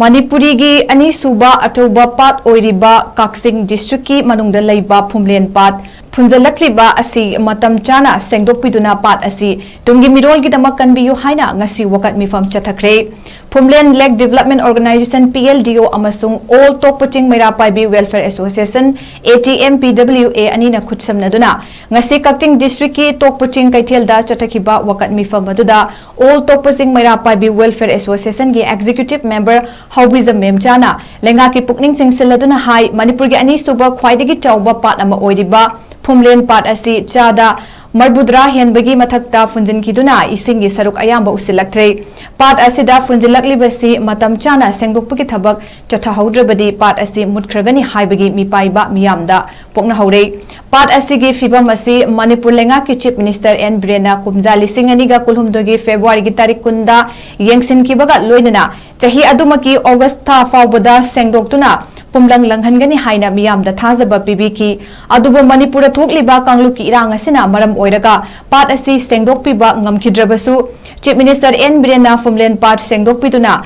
manipuri gi ani suba atoba pat oiriba kaksing district ki manungda leiba Pumlen Paat Phunjhan Lakliba asi Matam Chana Sendokpiduna Paat asi Tunggi Meerolgidamak Kanbiyu haina ngasi wakat mifam chathakre Pumlen Lake Development Organization PLDO amasung All Tokpaching Meirapaibi Welfare Association ATMPWA ani na khutsamnaduna ngasi Kakting District ki Tokpaching Kaithelda chathakhiba wakat mifam aduda All Tokpaching Meirapaibi Welfare Association ki Executive Member Haubizam Memchana lenga ki pukning chingsiladuna hai Manipur gi ani suba khwaidagi chawba pat ama oiriba Pumlen Paat asi chada marbudra henbagi mathakta Phunjhan kiduna isingi saruk ayamba usilaktre Paat asida Phunjhan Lakliba si Matam Chana sengdokpagi thabak chathahaudrabadi Paat asi mutkragani haibagi mipaiba miyamda pokna haure Paat asigi fibam asi Manipur lenga ki Chief Minister N Brena kumja lisinganiga kulhumdogi February gi tarik kunda yengsin kibaga loinana chahi adumaki August tha fawbada sengdoktuna Pumlang langhangani haina miyamda thazaba pibiki adubo Manipur thokliba kangluki irang asina maram oiraga Paat asi sengdokpiba ngamkhidrabasu Chief Minister N Brena Pumlen Paat sengdokpiduna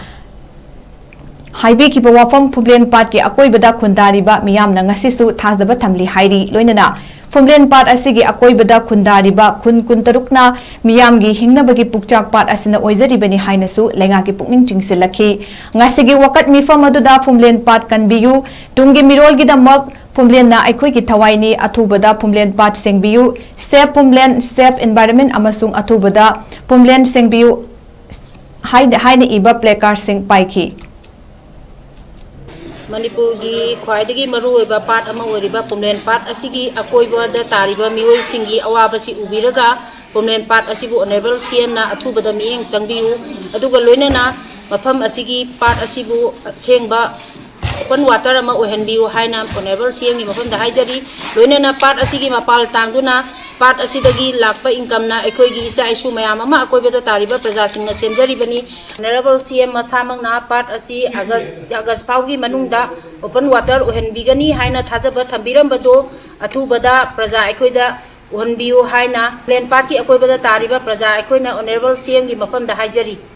haibiki wafam Pumlen Paat ki akoibada khundariba miyamna ngasisu thazaba thamli hairi loinana Pumlen Paat asigi akoibada khundariba khun kuntarukna miyamgi hingnabagi pukchak Paat asina oizaribani hainasu lenga ki pukning chingsilakhi ngasigi wakat mifam aduda Pumlen Paat Kanbiyu Tunggi Meerolgidamak Pumlen na aikoi ki thawaini athubada Pumlen Paat sengbiyu Safe Pumlen Safe Environment amasung athubada Pumlen sengbiyu haina iba placard sing paiki Manipur gi khwaidagi maruoiba part ama oiriba Pumlen Paat asigi akoiba da tariba mioi singi awaba si ubiraga Pumlen Paat asibu honorable CM na athubada mieng changbiu aduga loinana mafam asigi Paat asibu sengba open water ama ohenbiu haina honorable CM gi mafam da haijari loinana Paat asigi mapal tangduna Paat asidagi lakpa income na ekoigi isa isu mayam ama akoiba da tariba praja singna semjaribani honorable CM masamang na Paat asi August paugi manungda open water ohenbigani haina thajaba thambirambado athubada praja ekoida ohenbiu haina Pumlen Paat ki akoiba da tariba praja ekoina honorable CM gi mafam da haijari